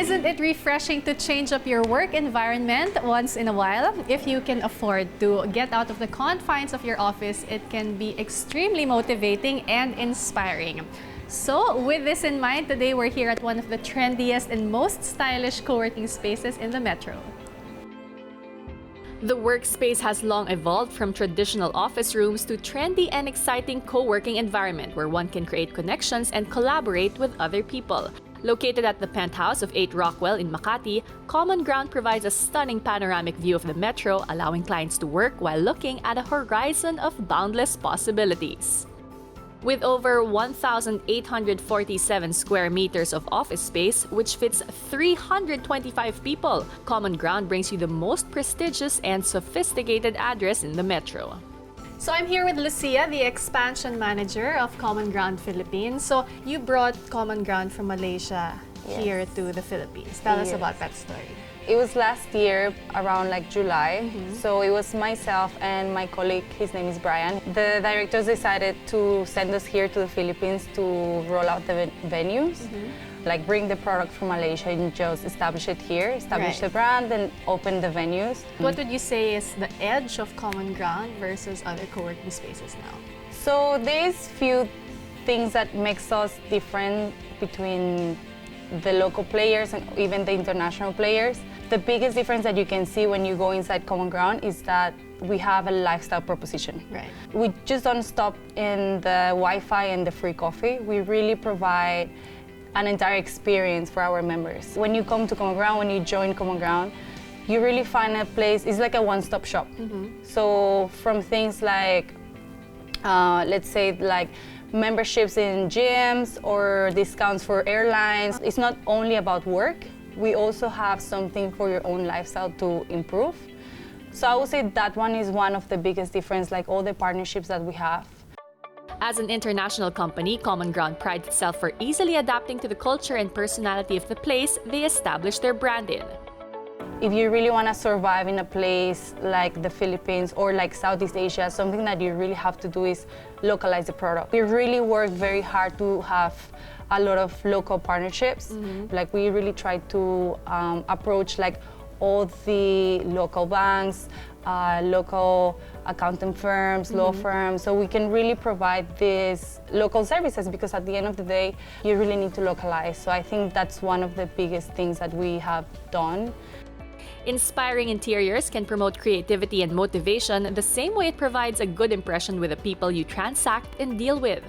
Isn't it refreshing to change up your work environment once in a while? If you can afford to get out of the confines of your office, it can be extremely motivating and inspiring. So, with this in mind, today we're here at one of the trendiest and most stylish co-working spaces in the metro. The workspace has long evolved from traditional office rooms to trendy and exciting co-working environment where one can create connections and collaborate with other people. Located at the penthouse of 8 Rockwell in Makati, Common Ground provides a stunning panoramic view of the metro, allowing clients to work while looking at a horizon of boundless possibilities. With over 1,847 square meters of office space, which fits 325 people, Common Ground brings you the most prestigious and sophisticated address in the metro. So I'm here with Lucia, the expansion manager of Common Ground Philippines. So you brought Common Ground from Malaysia here to the Philippines. Tell us about that story. It was last year, around like July. So it was myself and my colleague, his name is Brian. The directors decided to send us here to the Philippines to roll out the venues. Like bring the product from Malaysia and just establish it here, establish the brand and open the venues. What would you say is the edge of Common Ground versus other co-working spaces now? So there's few things that makes us different between the local players and even the international players. The biggest difference that you can see when you go inside Common Ground is that we have a lifestyle proposition. Right. We just don't stop in the Wi-Fi and the free coffee. We really provide an entire experience for our members. When you come to Common Ground, when you join Common Ground, you really find a place, it's like a one-stop shop. So from things like, let's say like memberships in gyms or discounts for airlines, it's not only about work, we also have something for your own lifestyle to improve. So I would say that one is one of the biggest difference, like all the partnerships that we have. As an international company, Common Ground prides itself for easily adapting to the culture and personality of the place they establish their brand in. If you really want to survive in a place like the Philippines or like Southeast Asia, something that you really have to do is localize the product. We really work very hard to have a lot of local partnerships. Like we really try to approach like all the local banks, local accounting firms, law firms, so we can really provide these local services because at the end of the day, you really need to localize. So I think that's one of the biggest things that we have done. Inspiring interiors can promote creativity and motivation the same way it provides a good impression with the people you transact and deal with.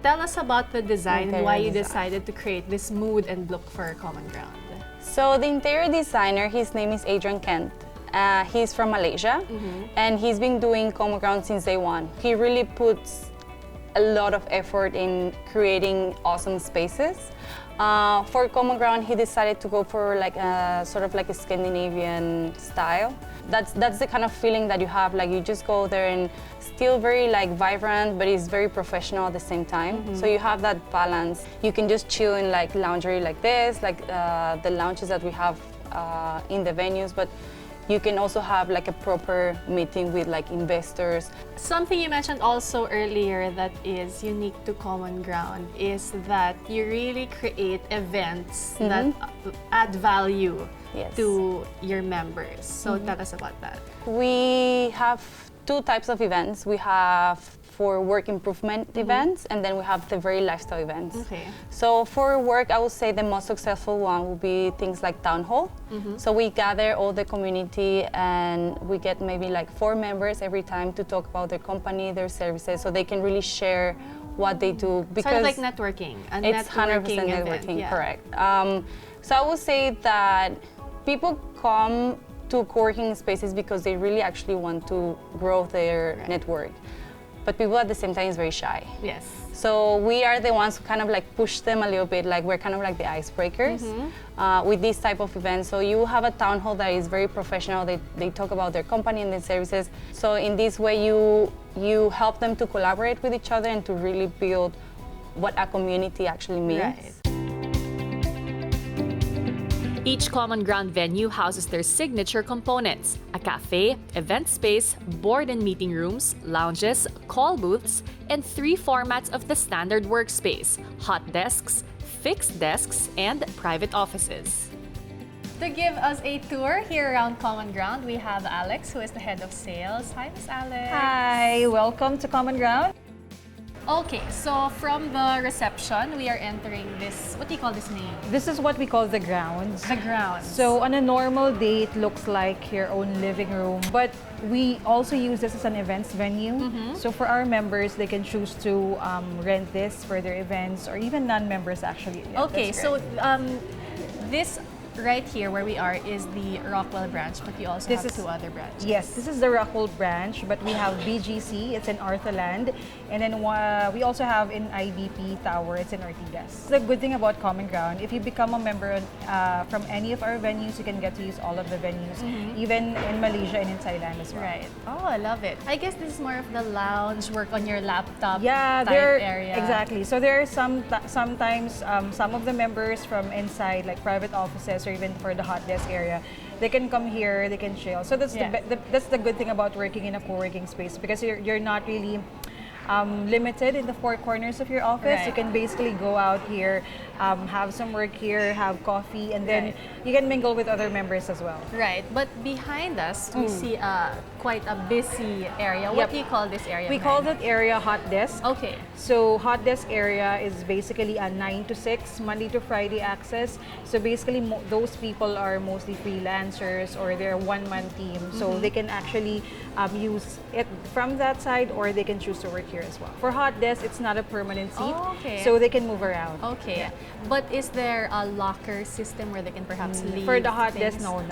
Tell us about the design and why you decided to create this mood and look for Common Ground. So the interior designer, his name is Adrian Kent. He's from Malaysia and he's been doing Common Ground since day one. He really puts a lot of effort in creating awesome spaces. For Common Ground, he decided to go for like a sort of like a Scandinavian style. That's the kind of feeling that you have, like you just go there and still very like vibrant, but it's very professional at the same time. So you have that balance. You can just chill in like loungery like this, like the lounges that we have in the venues, but you can also have like a proper meeting with like investors. Something you mentioned also earlier that is unique to Common Ground is that you really create events that add value to your members. So tell us about that. We have two types of events. We have for work improvement events, and then we have the very lifestyle events. So for work, I would say the most successful one will be things like town hall. So we gather all the community and we get maybe like 4 members every time to talk about their company, their services, so they can really share what they do. Because sort of like networking. It's 100% networking, correct. So I would say that people come to co-working spaces because they really actually want to grow their network. But people at the same time is very shy. Yes. So we are the ones who kind of like push them a little bit, like we're kind of like the icebreakers with this type of events. So you have a town hall that is very professional. They talk about their company and their services. So in this way, you help them to collaborate with each other and to really build what a community actually means. Right. Each Common Ground venue houses their signature components: a cafe, event space, board and meeting rooms, lounges, call booths, and 3 formats of the standard workspace: hot desks, fixed desks, and private offices. To give us a tour here around Common Ground, we have Alex, who is the head of sales. Hi, Miss Alex. Hi, welcome to Common Ground. Okay, so from the reception, we are entering this, what do you call this name? This is what we call the grounds. The grounds. So on a normal day, it looks like your own living room, but we also use this as an events venue. So for our members, they can choose to rent this for their events, or even non-members actually. Yeah, Okay, that's so great. this right here where we are is the Rockwell branch, but you also have two other branches. Yes, this is the Rockwell branch, but we have BGC, it's in Arthaland, and then we also have in IBP Tower, it's in Ortigas. The good thing about Common Ground, if you become a member from any of our venues, you can get to use all of the venues, even in Malaysia and in Thailand as well. Right. Oh, I love it. I guess this is more of the lounge, work on your laptop Yeah, type there area. exactly. So there are sometimes some of the members from inside, like private offices or even for the hot desk area, they can come here, they can chill. So that's that's the good thing about working in a co-working space, because you're not really limited in the four corners of your office. Right. You can basically go out here, have some work here, have coffee, and then you can mingle with other members as well. Right, but behind us, we see quite a busy area. What Yep. do you call this area? We call that area hot desk. Okay. So hot desk area is basically a 9 to 6, Monday to Friday access. So basically those people are mostly freelancers or they're one-man team. So they can actually use it from that side, or they can choose to work here as well. For hot desk, it's not a permanent seat. Oh, okay. So they can move around. Okay, but is there a locker system where they can perhaps leave For the hot things? desk, no.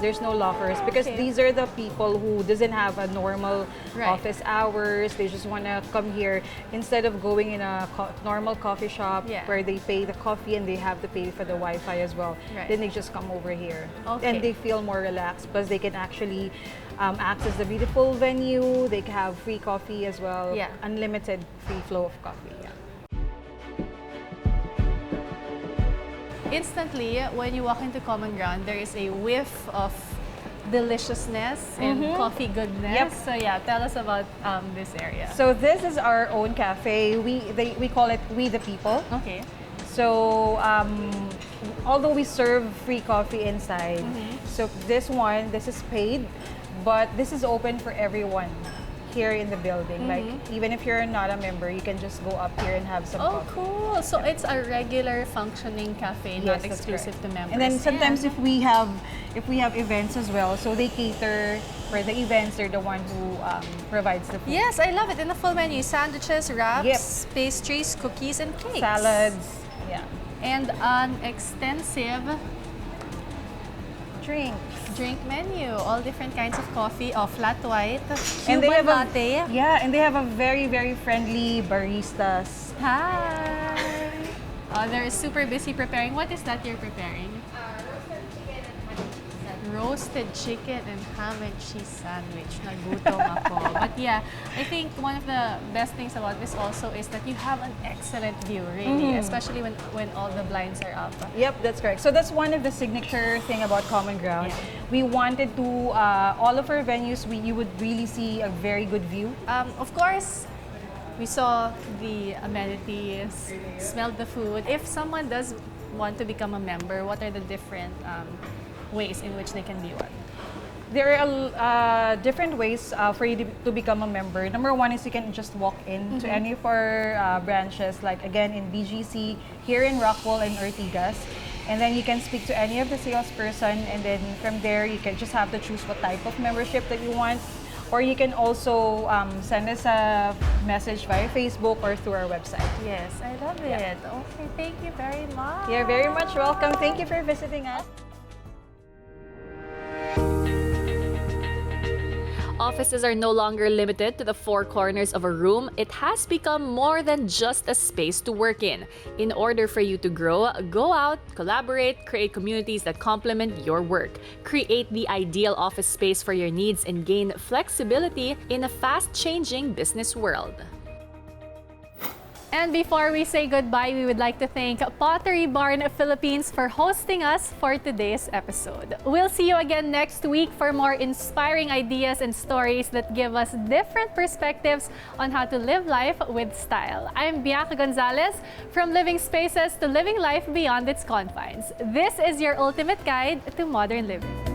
There's no lockers, because okay. these are the people who doesn't have a normal Right. office hours. They just want to come here instead of going in a normal coffee shop where they pay the coffee and they have to pay for the Wi-Fi as well. Right. Then they just come over here, Okay. and they feel more relaxed because they can actually access the beautiful venue. They can have free coffee as well. Yeah. Unlimited free flow of coffee. Yeah. Instantly, when you walk into Common Ground, there is a whiff of deliciousness and coffee goodness. Yep. So yeah, tell us about this area. So this is our own cafe. We call it We the People. Okay. So although we serve free coffee inside, so this is paid, but this is open for everyone here in the building. Like even if you're not a member, you can just go up here and have some Oh, coffee. cool. So it's a regular functioning cafe, Yes, not that's exclusive correct. to members. And then sometimes Yeah. if we have events as well, so they cater for the events. They're the one who provides the food. Yes, I love it. In the full menu, sandwiches, wraps, pastries, cookies, and cakes. Salads, yeah, And an extensive drinks. drink menu. All different kinds of coffee, flat white, And they Cuban have latte. and they have a very, very friendly baristas. Hi! They're super busy preparing. What is that you're preparing? Roasted chicken and ham and cheese sandwich. Nagutom ako. But yeah, I think one of the best things about this also is that you have an excellent view, really, especially when all the blinds are up. Yep, that's correct. So that's one of the signature thing about Common Ground. Yeah. We wanted to, all of our venues, you would really see a very good view. Of course, we saw the amenities, smelled the food. If someone does want to become a member, what are the different ways in which they can be one? There are different ways for you to become a member. Number one is you can just walk in to any of our branches, like again in BGC, here in Rockwell and Ortigas. And then you can speak to any of the salesperson, and then from there you can just have to choose what type of membership that you want. Or you can also send us a message via Facebook or through our website. Yes, I love it. Okay, thank you very much. You're very much welcome. Thank you for visiting us. Offices are no longer limited to the four corners of a room. It has become more than just a space to work in. In order for you to grow, go out, collaborate, create communities that complement your work. Create the ideal office space for your needs and gain flexibility in a fast-changing business world. And before we say goodbye, we would like to thank Pottery Barn Philippines for hosting us for today's episode. We'll see you again next week for more inspiring ideas and stories that give us different perspectives on how to live life with style. I'm Bianca Gonzales, from living spaces to living life beyond its confines. This is your ultimate guide to modern living.